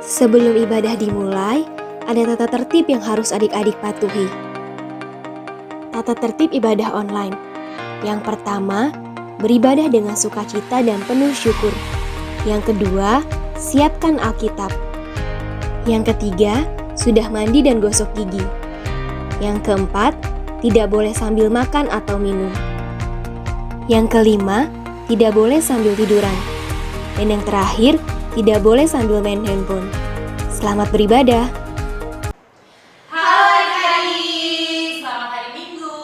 Sebelum ibadah dimulai, ada tata tertib yang harus adik-adik patuhi. Tata tertib ibadah online. Yang pertama, beribadah dengan sukacita dan penuh syukur. Yang kedua, siapkan Alkitab. Yang ketiga, sudah mandi dan gosok gigi. Yang keempat, tidak boleh sambil makan atau minum. Yang kelima, tidak boleh sambil tiduran. Dan yang terakhir, tidak boleh sambil main handphone. Selamat beribadah. Halo adik-adik, selamat hari Minggu.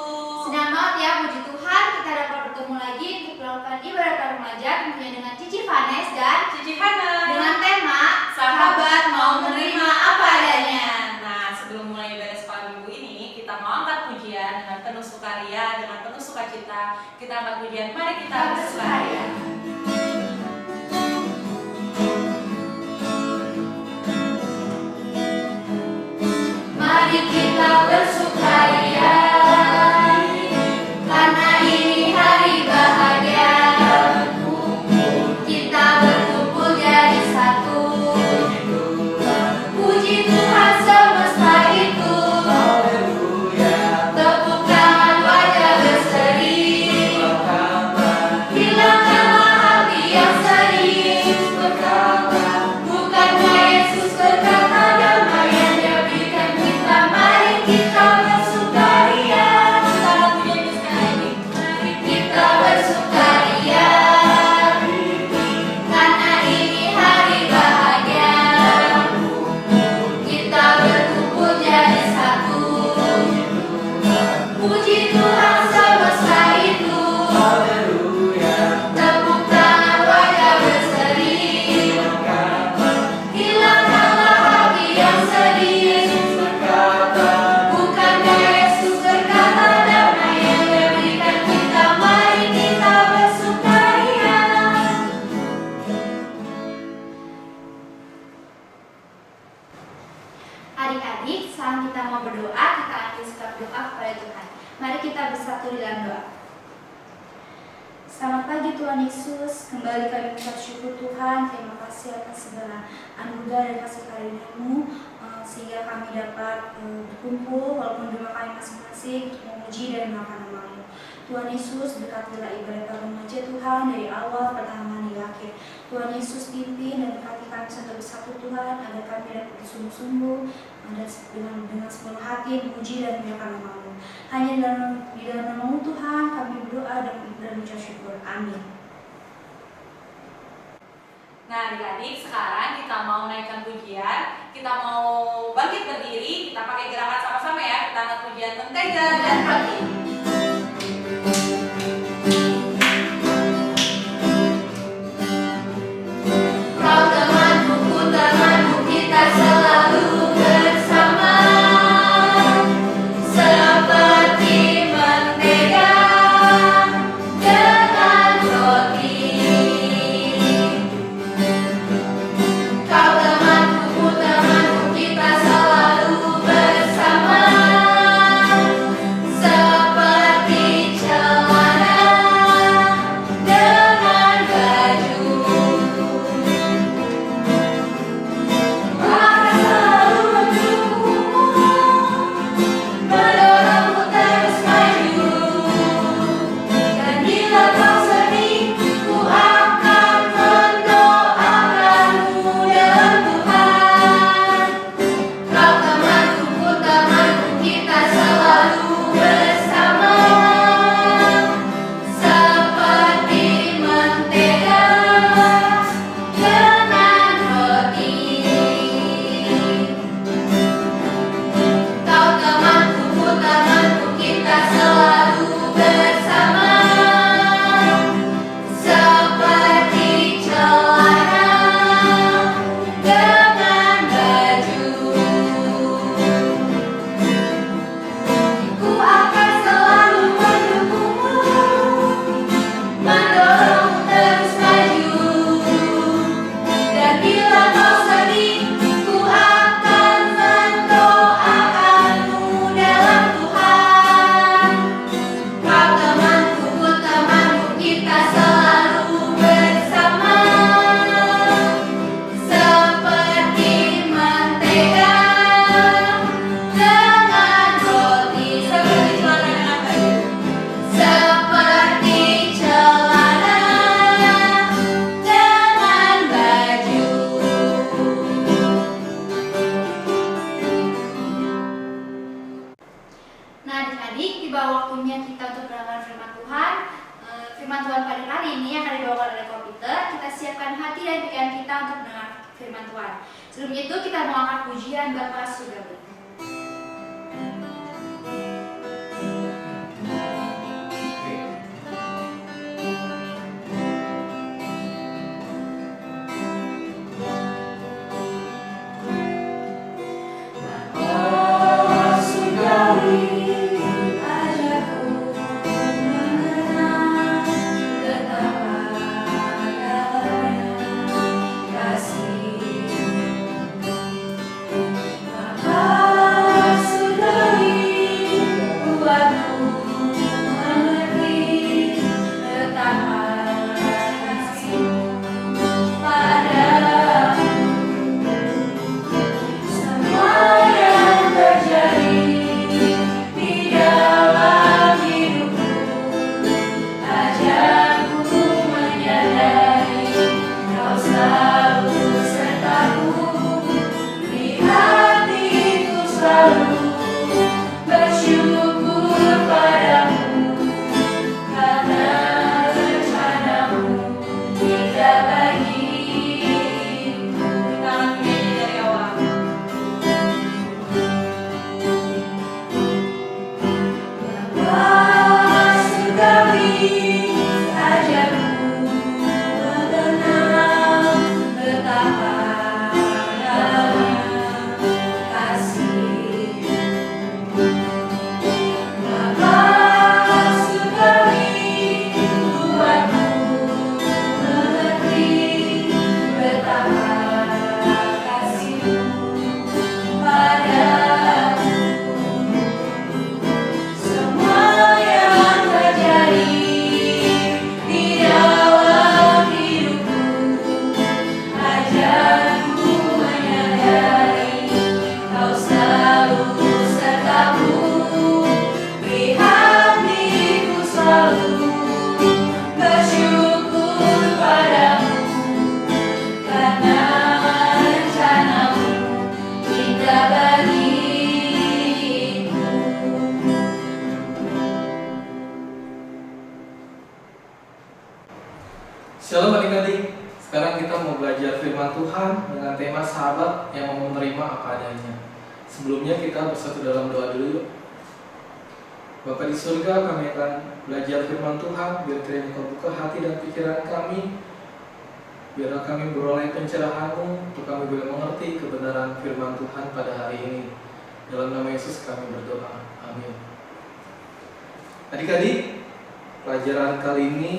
Senang banget ya, puji Tuhan kita dapat bertemu lagi untuk melakukan ibadah taruh remaja tentunya dengan Cici Vanes dan Cici Hana dengan tema Sahabat Mau Menerima Apa Adanya. Nah, sebelum mulai ibadah sekolah minggu ini, kita mau angkat pujian dengan penuh sukaria, dengan penuh sukacita. Kita angkat pujian, mari kita bersukaria. Mari kita bersukaria, karena ini hari bahagia. Kita berkumpul jadi satu. Puji Tuhan semesta itu. Tepuk tangan wajah berseri. Hilangkanlah hati yang sedih. Bukankah Yesus berkata damai yang Dia berikan kita. Mari kita bersukaria. Selamat pujian sekali lagi. Mari kita bersukaria, karena ini hari bahagia. Kita berkumpul jadi satu. Puji Tuhan semesta itu. Tepuk tangan wajah berseri. Hilangkanlah hati yang sedih. Bukankah Yesus berkata damai yang Dia berikan kita. Mari kita bersukaria. Adik-adik, saat kita mau berdoa, kita akan sikap doa kepada Tuhan. Mari kita bersatu di dalam doa. Selamat pagi Tuhan Yesus, kembali kami mengucap syukur Tuhan. Terima kasih atas segala anugerah dan kasih karunia-Mu, sehingga kami dapat berkumpul walaupun di rumah kami masing-masing untuk memuji dan melakukan nama-Mu. Tuhan Yesus, berkatilah ibadah taruh remaja Tuhan dari awal pertengahan hingga akhir. Tuhan Yesus pimpin dan berkati kami sampai bersatu Tuhan, agar kami dapat bersungguh-sungguh dan dengan sepenuh hati memuji dan memuliakan nama-Mu. Hanya di dalam nama-Mu Tuhan kami berdoa dan mengucap syukur. Amin. Nah, adik-adik, sekarang kita mau naikkan pujian. Kita mau bangkit berdiri. Kita pakai gerakan sama-sama ya. Kita angkat pujian mentega dan roti. Kau temanku, ku temanku, kita selalu bersama. Seperti mentega dengan roti. Kau temanku, ku temanku, kita selalu bersama. Firman Tuhan pada hari ini akan dibawakan oleh komputer. Kita siapkan hati dan pikiran kita untuk mendengar firman Tuhan. Sebelum itu kita mau angkat pujian Bapa Surgawi. Shalom adik-adik, sekarang kita mau belajar firman Tuhan dengan tema sahabat yang mau menerima apa adanya. Sebelumnya kita bersatu dalam doa dulu yuk. Bapa di surga, kami akan belajar firman Tuhan. Biar kiranya Kau buka hati dan pikiran kami, biarlah kami beroleh pencerahan-Mu untuk kami boleh mengerti kebenaran firman Tuhan pada hari ini. Dalam nama Yesus kami berdoa, amin. Adik-adik, pelajaran kali ini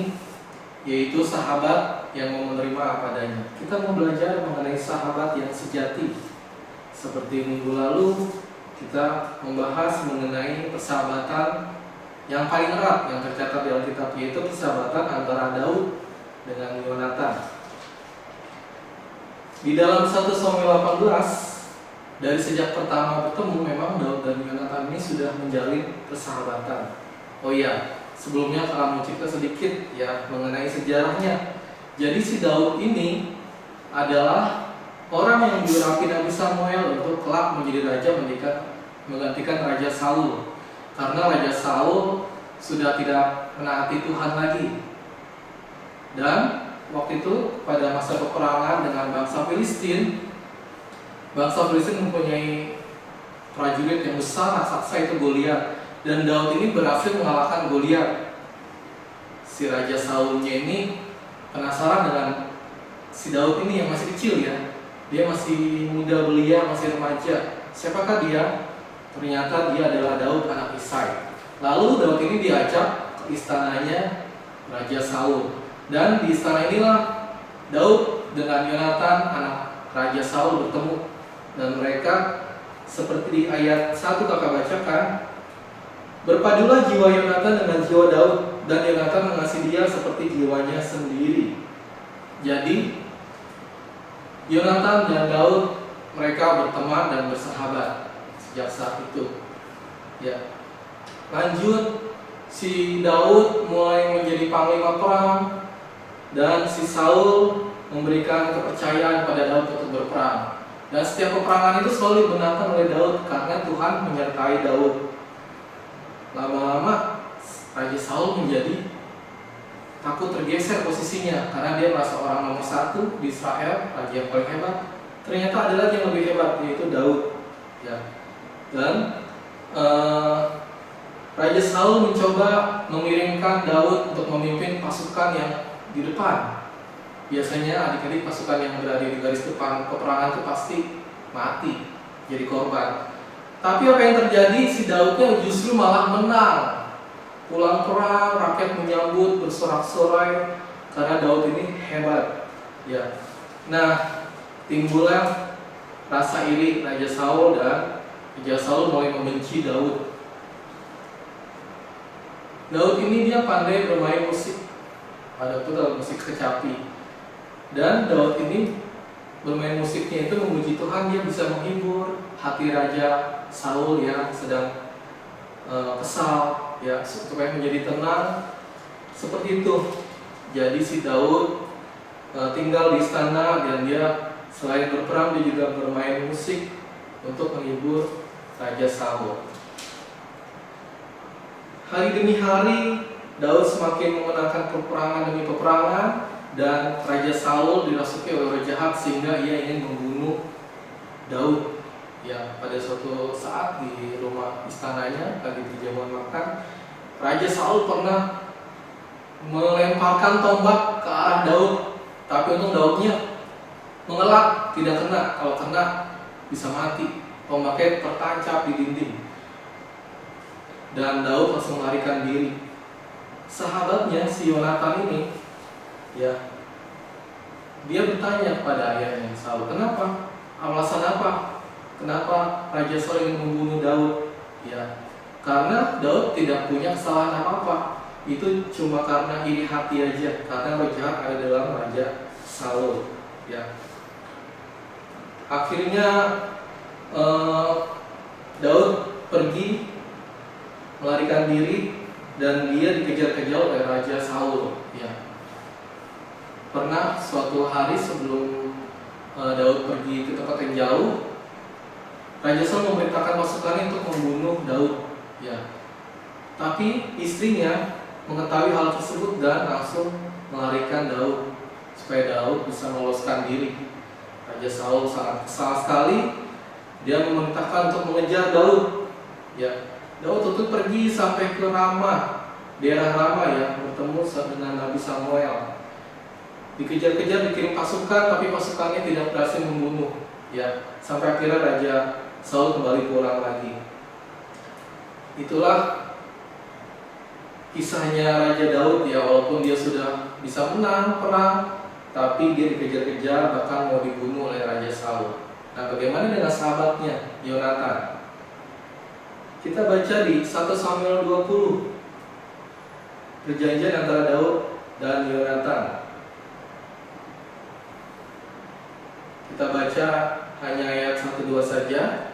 yaitu sahabat yang mau menerima apa adanya. Kita mau belajar mengenai sahabat yang sejati. Seperti minggu lalu kita membahas mengenai persahabatan yang paling erat yang tercatat di Alkitab, yaitu persahabatan antara Daud dengan Yonatan. Di dalam 1 Samuel 18, dari sejak pertama bertemu memang Daud dan Yonatan ini sudah menjalin persahabatan. Oh iya, sebelumnya kalau mau cerita sedikit ya mengenai sejarahnya. Jadi si Daud ini adalah orang yang diurapi Nabi Samuel untuk kelak menjadi raja menggantikan Raja Saul. Karena Raja Saul sudah tidak menaati Tuhan lagi. Dan waktu itu pada masa peperangan dengan bangsa Filistin mempunyai prajurit yang besar, raksasa itu Goliat. Dan Daud ini berhasil mengalahkan Goliat. Si Raja Saulnya ini penasaran dengan si Daud ini yang masih kecil ya. Dia masih muda belia, masih remaja. Siapakah dia? Ternyata dia adalah Daud anak Isai. Lalu Daud ini diajak ke istananya Raja Saul. Dan di istana inilah Daud dengan Yonatan anak Raja Saul bertemu. Dan mereka seperti di ayat 1 kakak bacakan, berpadulah jiwa Yonatan dengan jiwa Daud, dan Yonatan mengasihi dia seperti jiwanya sendiri. Jadi Yonatan dan Daud mereka berteman dan bersahabat sejak saat itu. Ya. Lanjut, si Daud mulai menjadi panglima perang dan si Saul memberikan kepercayaan pada Daud untuk berperang. Dan setiap peperangan itu selalu dimenangkan oleh Daud karena Tuhan menyertai Daud. Lama-lama Raja Saul menjadi takut tergeser posisinya karena dia merasa orang nomor satu di Israel, raja yang paling hebat. Ternyata ada lagi yang lebih hebat, yaitu Daud. Ya. Dan Raja Saul mencoba mengirimkan Daud untuk memimpin pasukan yang di depan. Biasanya adik-adik pasukan yang berada di garis depan peperangan itu pasti mati, jadi korban. Tapi apa yang terjadi? Si Daudnya justru malah menang. Pulang perang, rakyat menyambut bersorak-sorai karena Daud ini hebat. Ya. Nah, timbullah rasa iri Raja Saul dan Raja Saul mulai membenci Daud. Daud ini dia pandai bermain musik, ada tuh musik kecapi. Dan Daud ini bermain musiknya itu memuji Tuhan, dia bisa menghibur hati Raja Saul yang sedang kesal, ya, supaya menjadi tenang. Seperti itu. Jadi si Daud tinggal di istana dan dia selain berperang dia juga bermain musik untuk menghibur Raja Saul. Hari demi hari Daud semakin memenangkan peperangan demi peperangan dan Raja Saul dirasuki oleh roh jahat sehingga ia ingin membunuh Daud. Ya, pada suatu saat di rumah istananya lagi di jamuan makan, Raja Saul pernah melemparkan tombak ke arah Daud, tapi untung Daudnya mengelak, tidak kena. Kalau kena bisa mati. Tombaknya tertancap di dinding. Dan Daud langsung melarikan diri. Sahabatnya si Yonatan ini, ya, dia bertanya kepada ayahnya Saul, kenapa? Alasan apa? Kenapa Raja Saul ingin membunuh Daud? Ya, karena Daud tidak punya kesalahan apa-apa. Itu cuma karena iri hati aja, karena roh jahat ada dalam Raja Saul. Ya. Akhirnya Daud pergi melarikan diri dan dia dikejar-kejar oleh Raja Saul. Ya. Pernah suatu hari sebelum Daud pergi ke tempat yang jauh, Raja Saul memerintahkan pasukannya untuk membunuh Daud. Ya. Tapi istrinya mengetahui hal tersebut dan langsung melarikan Daud supaya Daud bisa meloloskan diri. Raja Saul sangat kesal sekali. Dia memerintahkan untuk mengejar Daud. Ya. Daud itu pergi sampai ke Ramah, daerah Ramah, ya, bertemu dengan Nabi Samuel. Dikejar-kejar, dikirim pasukan, tapi pasukannya tidak berhasil membunuh. Ya, sampai akhirnya Raja Saul kembali pulang lagi. Itulah kisahnya Raja Daud, ya, walaupun dia sudah bisa menang perang, tapi dia dikejar-kejar bahkan mau dibunuh oleh Raja Saul. Nah, bagaimana dengan sahabatnya Yonatan? Kita baca di 1 Samuel 20, perjanjian antara Daud dan Yonatan. Kita baca hanya ayat 1-2 saja.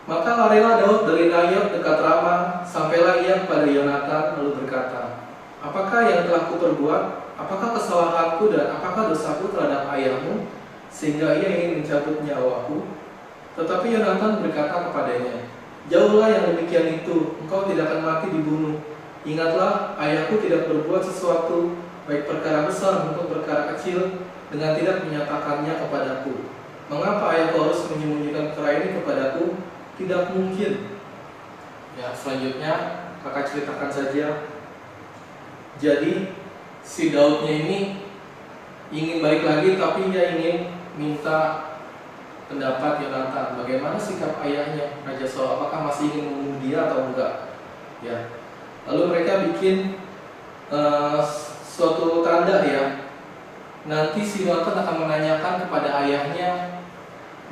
Maka larilah Daud dari Nayot dekat Ramah, sampailah ia kepada Yonatan lalu berkata, apakah yang telah kuperbuat? Apakah kesalahanku dan apakah dosaku terhadap ayahmu sehingga ia ingin mencabut nyawaku? Tetapi Yonatan berkata kepadanya, jauhlah yang demikian itu, engkau tidak akan mati dibunuh. Ingatlah, ayahku tidak berbuat sesuatu, baik perkara besar maupun perkara kecil, dengan tidak menyatakannya kepadaku. Mengapa ayahku harus menyembunyikan perkara ini kepadaku? Tidak mungkin. Ya, selanjutnya kakak ceritakan saja. Jadi si Daudnya ini ingin balik lagi, tapi dia ingin minta pendapat Yonatan. Bagaimana sikap ayahnya Raja Saul? Apakah masih ingin membunuh dia atau enggak? Ya. Lalu mereka bikin suatu tanda, ya. Nanti si Yonatan akan menanyakan kepada ayahnya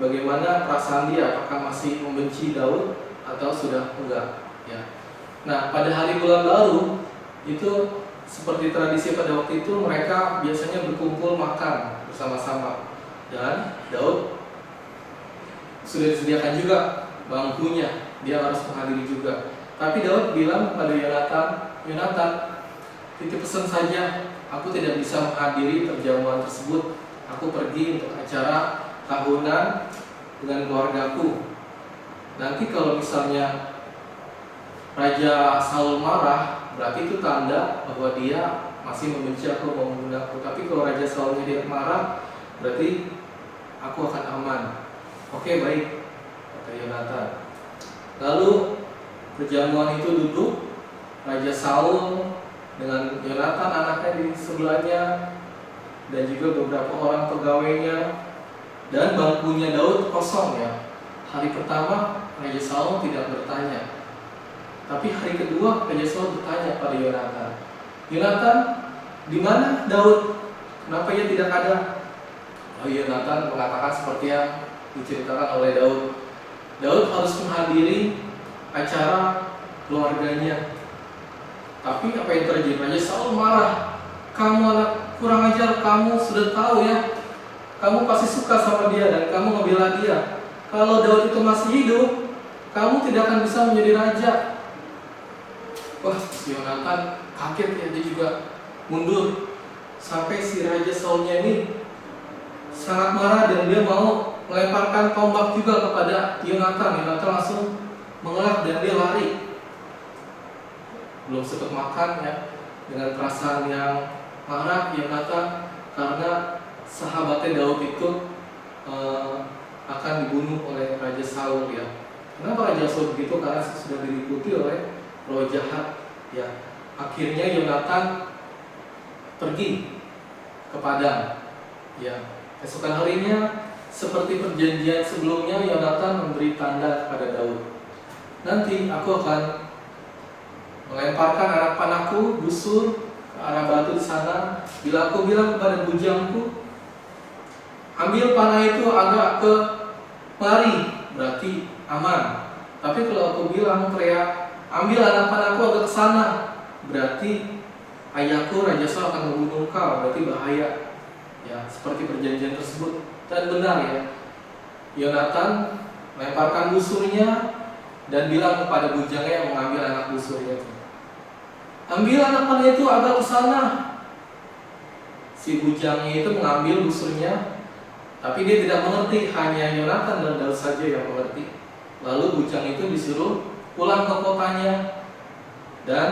bagaimana perasaan dia, apakah masih membenci Daud atau sudah enggak, ya. Nah, pada hari bulan baru itu seperti tradisi pada waktu itu mereka biasanya berkumpul makan bersama-sama dan Daud sudah disediakan juga bangkunya, dia harus menghadiri juga. Tapi Daud bilang kepada Yonatan, Yonatan, titip pesan saja, aku tidak bisa menghadiri perjamuan tersebut. Aku pergi untuk acara tahunan dengan keluargaku. Nanti kalau misalnya Raja Saul marah, berarti itu tanda bahwa dia masih membenci aku, mau membunuh aku. Tapi kalau Raja Saulnya dia marah, berarti aku akan aman. Oke, baik, kata Yonatan. Lalu perjamuan itu duduk, Raja Saul dengan Yonatan anaknya di sebelahnya, dan juga beberapa orang pegawainya, dan bangkunya Daud kosong ya. Hari pertama Raja Saul tidak bertanya, tapi hari kedua Raja Saul bertanya pada Yonatan, Yonatan, di mana Daud? Kenapa ia tidak ada? Oh, Yonatan mengatakan seperti yang diceritakan oleh Daud. Daud harus menghadiri acara keluarganya. Tapi apa yang terjadi? Raja Saul marah. Kamu anak kurang ajar, kamu sudah tahu ya. Kamu pasti suka sama dia dan kamu membela dia. Kalau Daud itu masih hidup, kamu tidak akan bisa menjadi raja. Wah, si Yonatan kaget ya, dia juga mundur. Sampai si Raja Saulnya ini sangat marah dan dia mau melemparkan tombak juga kepada Yonatan. Yonatan langsung mengelak dan dia lari. Belum sempat makan ya, dengan perasaan yang marah Yonatan karena sahabatnya Daud itu akan dibunuh oleh Raja Saul ya. Kenapa Raja Saul begitu? Karena sudah diliputi oleh roh jahat ya. Akhirnya Yonatan pergi ke padang ya. Keesokan harinya seperti perjanjian sebelumnya, Yonatan memberi tanda kepada Daud, nanti aku akan melemparkan anak panahku busur ke arah batu di sana. Bila aku bilang kepada bujangku, ambil panah itu agak ke mari, berarti aman. Tapi kalau aku bilang teriak, ambil anak panahku agak ke sana, berarti ayahku Raja Saul akan membunuh kau, berarti bahaya. Ya, seperti perjanjian tersebut. Dan benar ya, Yonatan melemparkan busurnya dan bilang kepada bujangnya yang mengambil anak busurnya itu, ambil anak panah itu agak ke sana. Si bujangnya itu mengambil busurnya, tapi dia tidak mengerti, hanya Yonatan dan Daud saja yang mengerti. Lalu bujang itu disuruh pulang ke kotanya, dan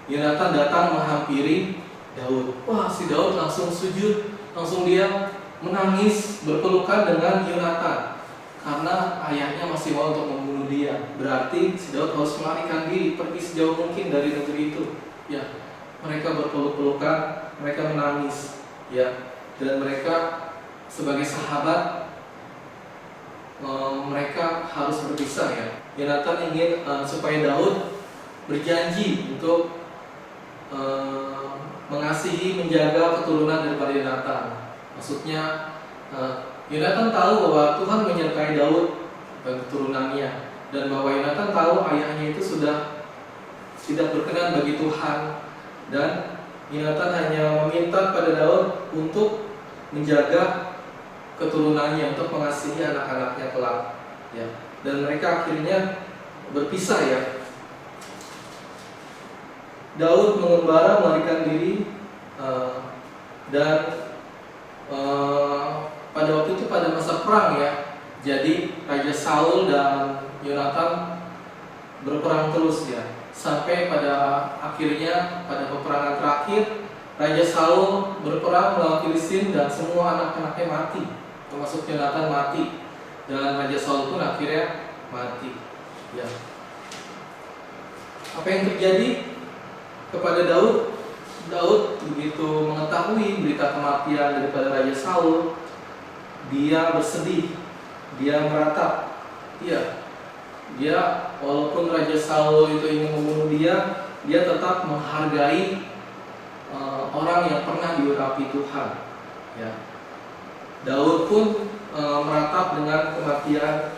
Yonatan datang menghampiri Daud. Wah, si Daud langsung sujud, langsung dia menangis berpelukan dengan Yonatan karena ayahnya masih mau untuk membunuh dia. Berarti si Daud harus melarikan diri, pergi sejauh mungkin dari negeri itu. Ya, mereka berpeluk-pelukan, mereka menangis, ya, dan mereka sebagai sahabat mereka harus berpisah ya. Yonatan ingin supaya Daud berjanji untuk mengasihi, menjaga keturunan daripada Yonatan. Maksudnya Yonatan tahu bahwa Tuhan menyertai Daud dan keturunannya, dan bahwa Yonatan tahu ayahnya itu sudah tidak berkenan bagi Tuhan, dan Yonatan hanya meminta pada Daud untuk menjaga keturunannya, untuk mengasihi anak-anaknya kelak ya. Dan mereka akhirnya berpisah ya. Daud mengembara melarikan diri dan pada waktu itu pada masa perang ya. Jadi Raja Saul dan Yonatan berperang terus ya, sampai pada akhirnya pada peperangan terakhir Raja Saul berperang melawan Filistin dan semua anak-anaknya mati, termasuk Yonatan mati, dan Raja Saul pun akhirnya mati ya. Apa yang terjadi kepada Daud? Daud begitu mengetahui berita kematian daripada Raja Saul, dia bersedih, dia meratap. Dia walaupun Raja Saul itu ingin membunuh dia tetap menghargai orang yang pernah diurapi Tuhan. Ya. Daud pun meratap dengan kematian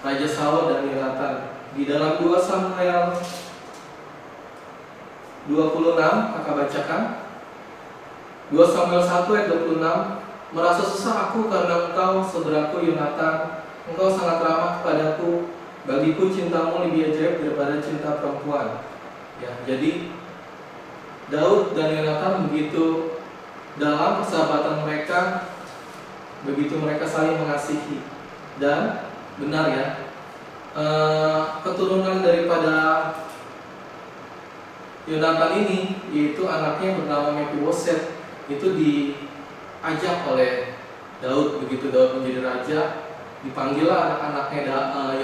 Raja Saul dan Yonatan. Di dalam 2 Samuel 26, kakak bacakan. 2 Samuel 1 ayat 26, merasa susah aku karena engkau, saudaraku Yonatan, engkau sangat ramah kepadaku, bagiku cintamu lebih ajaib daripada cinta perempuan. Ya, jadi Daud dan Yonatan begitu dalam persahabatan mereka, begitu mereka saling mengasihi. Dan benar ya, keturunan daripada Yonatan ini yaitu anaknya bernama Mephiboset, itu diajak oleh Daud. Begitu Daud menjadi raja, dipanggillah anak-anaknya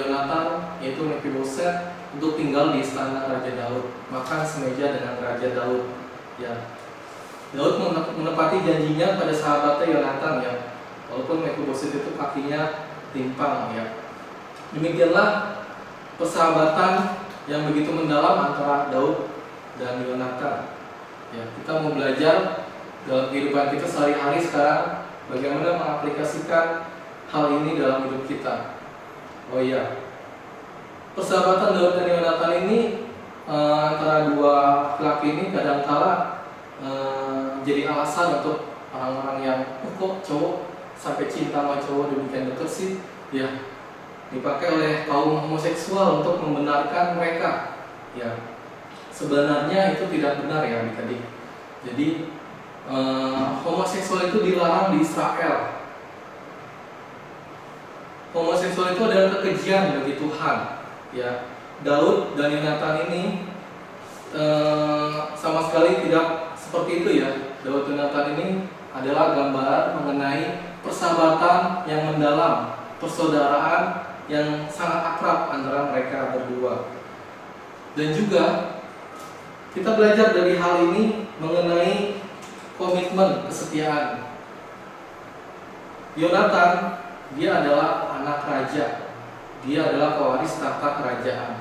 Yonatan, yaitu Mephiboset, untuk tinggal di istana Raja Daud, makan semeja dengan Raja Daud. Ya, Daud menepati janjinya pada sahabatnya Yonatan, ya, walaupun Mephiboset itu kakinya timpang, ya. Demikianlah persahabatan yang begitu mendalam antara Daud dan Yonatan. Ya, kita mau belajar dalam kehidupan kita sehari-hari sekarang bagaimana mengaplikasikan hal ini dalam hidup kita. Oh iya, persahabatan Daud dan Yonatan ini antara dua laki ini kadangkala jadi alasan untuk orang-orang yang kok cowok sampai cinta sama cowok demikian dekat sih, ya, dipakai oleh kaum homoseksual untuk membenarkan mereka. Ya, sebenarnya itu tidak benar, ya adik-adik. Jadi homoseksual itu dilarang di Israel. Homoseksual itu adalah kekejian bagi Tuhan. Ya, Daud dan Yonatan ini sama sekali tidak seperti itu, ya. Daud dan Yonatan ini adalah gambaran mengenai persahabatan yang mendalam, persaudaraan yang sangat akrab antara mereka berdua. Dan juga kita belajar dari hal ini mengenai komitmen kesetiaan. Yonatan, dia adalah anak raja. Dia adalah pewaris tahta kerajaan.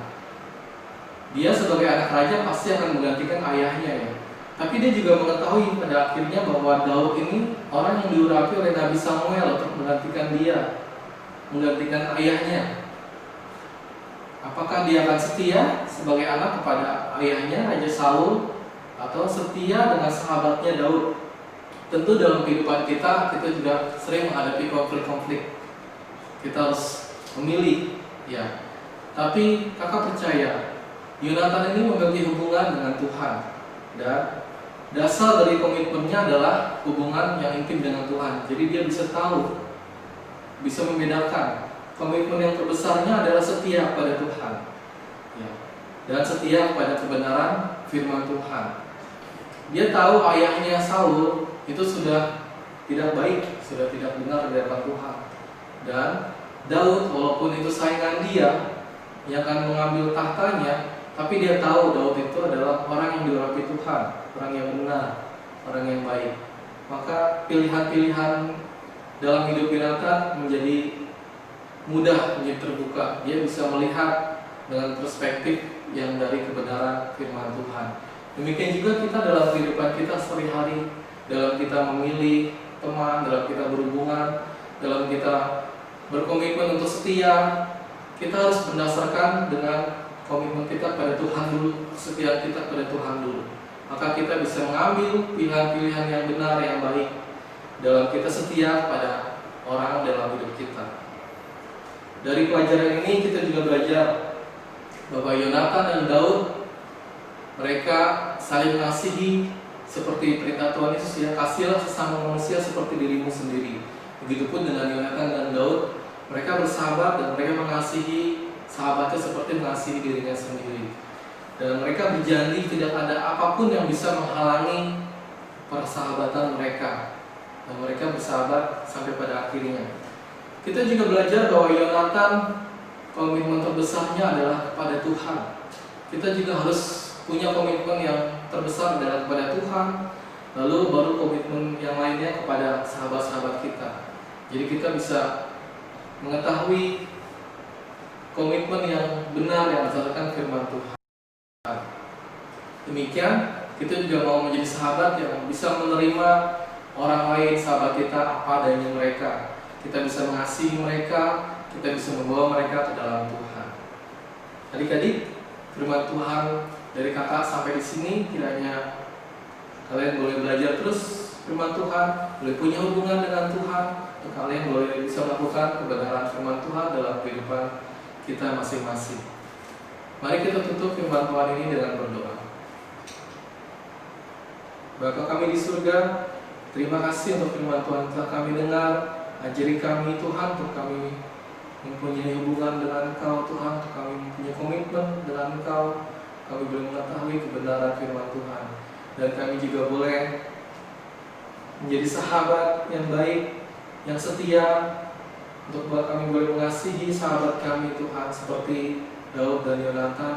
Dia sebagai anak raja pasti akan menggantikan ayahnya, ya. Tapi dia juga mengetahui pada akhirnya bahwa Daud ini orang yang diurapi oleh Nabi Samuel untuk menggantikan dia, menggantikan ayahnya. Apakah dia akan setia sebagai anak kepada ayahnya Raja Saul, atau setia dengan sahabatnya Daud? Tentu dalam kehidupan kita juga sering menghadapi konflik-konflik. Kita harus memilih, ya. Tapi kakak percaya Yonatan ini memiliki hubungan dengan Tuhan, dan dasar dari komitmennya adalah hubungan yang intim dengan Tuhan. Jadi dia bisa tahu, bisa membedakan komitmen yang terbesarnya adalah setia pada Tuhan, ya, dan setia pada kebenaran firman Tuhan. Dia tahu ayahnya Saul itu sudah tidak baik, sudah tidak benar di hadapan Tuhan. Dan Daud, walaupun itu saingan dia yang akan mengambil tahtanya, tapi dia tahu Daud itu adalah orang yang diurapi Tuhan, orang yang benar, orang yang baik. Maka pilihan-pilihan dalam hidup Yonatan menjadi mudah, menjadi terbuka. Dia bisa melihat dengan perspektif yang dari kebenaran firman Tuhan. Demikian juga kita dalam kehidupan kita sehari-hari, dalam kita memilih teman, dalam kita berhubungan, dalam kita berkomitmen untuk setia, kita harus berdasarkan dengan komitmen kita pada Tuhan dulu, kesetiaan kita pada Tuhan dulu. Maka kita bisa mengambil pilihan-pilihan yang benar, yang baik dalam kita setia pada orang dalam hidup kita. Dari pelajaran ini kita juga belajar bahwa Yonatan dan Daud, mereka saling mengasihi seperti perintah Tuhan Yesus, ya, kasihilah sesama manusia seperti dirimu sendiri. Begitupun dengan Yonatan dan Daud, mereka bersahabat dan mereka mengasihi sahabatnya seperti mengasihi dirinya sendiri. Dan mereka berjanji tidak ada apapun yang bisa menghalangi persahabatan mereka. Dan mereka bersahabat sampai pada akhirnya. Kita juga belajar bahwa Yonatan komitmen terbesarnya adalah kepada Tuhan. Kita juga harus punya komitmen yang terbesar adalah kepada Tuhan, lalu baru komitmen yang lainnya kepada sahabat-sahabat kita. Jadi kita bisa mengetahui komitmen yang benar yang berdasarkan firman Tuhan. Demikian, kita juga mau menjadi sahabat yang bisa menerima orang lain, sahabat kita apa adanya mereka. Kita bisa mengasihi mereka, kita bisa membawa mereka ke dalam Tuhan. Adik-adik, firman Tuhan dari kakak sampai di sini, kiranya kalian boleh belajar terus firman Tuhan, boleh punya hubungan dengan Tuhan, dan kalian boleh bisa melakukan kebenaran firman Tuhan dalam kehidupan kita masing-masing. Mari kita tutup firman Tuhan ini dengan berdoa. Bapa kami di surga, terima kasih untuk firman Tuhan telah kami dengar. Ajari kami Tuhan, untuk kami mempunyai hubungan dengan Engkau Tuhan, untuk kami mempunyai komitmen dengan Engkau. Kami boleh mengetahui kebenaran firman Tuhan. dan kami juga boleh menjadi sahabat yang baik, yang setia, untuk kami boleh mengasihi sahabat kami Tuhan, seperti Daud dan Yonatan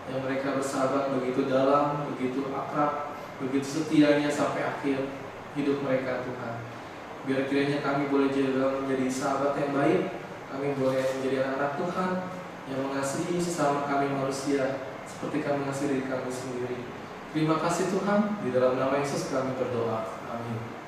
yang mereka bersahabat begitu dalam, begitu akrab, begitu setianya sampai akhir hidup mereka Tuhan. Biar kiranya kami boleh juga menjadi sahabat yang baik, kami boleh menjadi anak-anak Tuhan yang mengasihi sesama kami manusia seperti kami mengasihi diri kami sendiri. Terima kasih Tuhan, di dalam nama Yesus kami berdoa. Amin.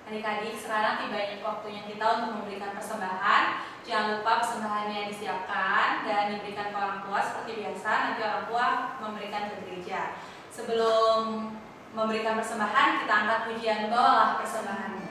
Adik-adik, sekarang tibanya waktunya kita untuk memberikan persembahan. Jangan lupa persembahannya disiapkan dan diberikan ke orang tua seperti biasa. Nanti orang tua memberikan ke gereja. Sebelum memberikan persembahan, kita angkat pujian, bawalah persembahanmu.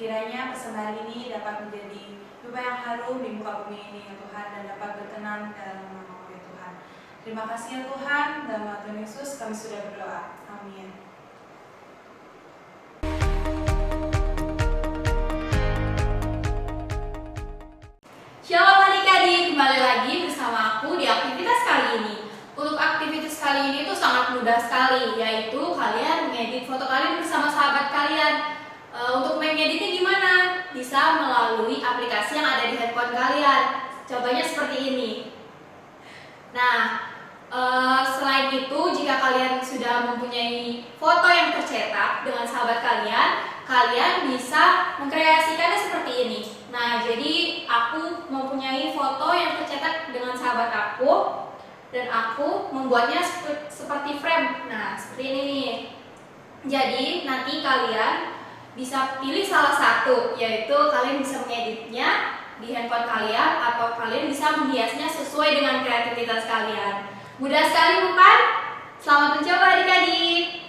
Kiranya persembahan ini dapat menjadi dupa yang harum di muka bumi ini ya Tuhan, dan dapat berkenan dalam nama ya Tuhan. Terima kasih ya Tuhan, dalam nama Tuhan Yesus kami sudah berdoa. Amin. Shalom adik-adik, kembali lagi bersama aku di aktivitas kali ini. Untuk aktivitas kali ini tuh sangat mudah sekali, yaitu kalian mengedit foto kalian bersama sahabat kalian. Untuk mengeditnya gimana? Bisa melalui aplikasi yang ada di handphone kalian. Contohnya seperti ini. Nah, selain itu, jika kalian sudah mempunyai foto yang tercetak dengan sahabat kalian, kalian bisa mengkreasikannya seperti ini. Nah, jadi aku mempunyai foto yang tercetak dengan sahabat aku, dan aku membuatnya seperti frame. Nah, seperti ini nih. Jadi, nanti kalian bisa pilih salah satu, yaitu kalian bisa mengeditnya di handphone kalian atau kalian bisa menghiasnya sesuai dengan kreativitas kalian. Mudah sekali bukan? Selamat mencoba adik-adik.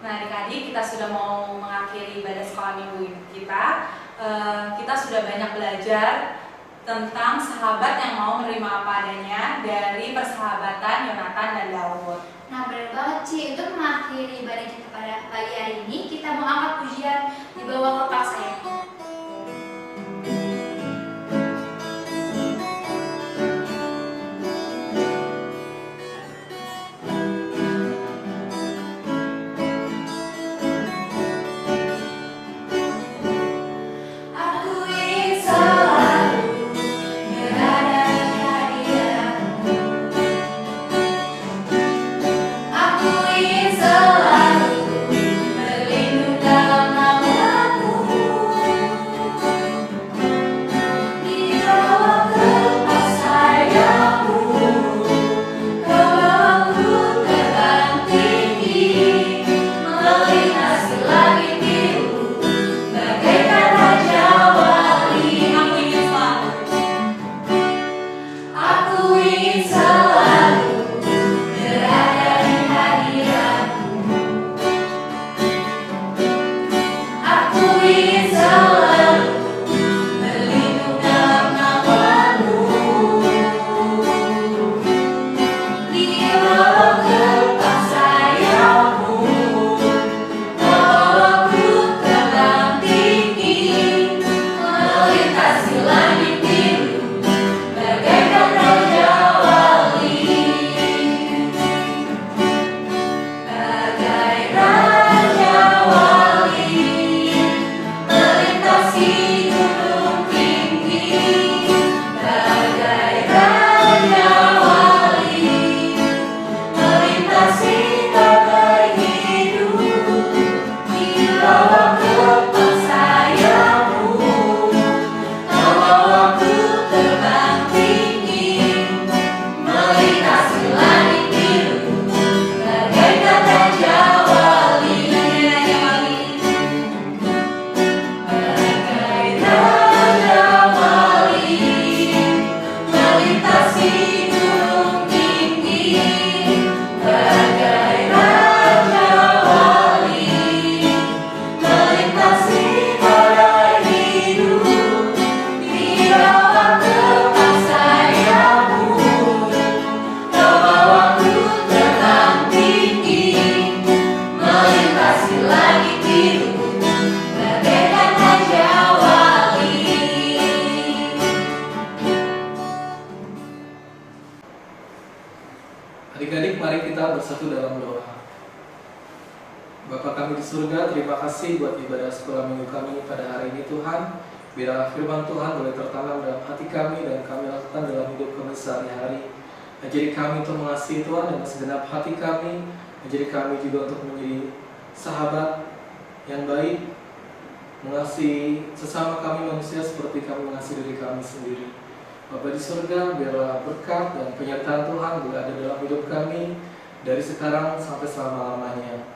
Nah adik-adik, kita sudah mau mengakhiri ibadah sekolah minggu kita. Kita sudah banyak belajar tentang sahabat yang mau menerima apa adanya dari persahabatan Yonatan dan Daud. Nah benar banget Ci, untuk mengakhiri ibadah kita pada pagi hari ini, kita mau angkat pujian di bawah kepala saya. Selalu berlindung dalam namamu. Bapa kami di surga, terima kasih buat ibadah sekolah minggu kami pada hari ini Tuhan. Biarlah firman Tuhan boleh tertanam dalam hati kami dan kami lakukan dalam hidup kami sehari-hari. Ajari kami untuk mengasihi Tuhan dengan segenap hati kami. Ajari kami juga untuk menjadi sahabat yang baik, mengasihi sesama kami manusia seperti kami mengasihi diri kami sendiri. Bapa di surga, biarlah berkat dan penyertaan Tuhan boleh ada dalam hidup kami dari sekarang sampai selama-lamanya.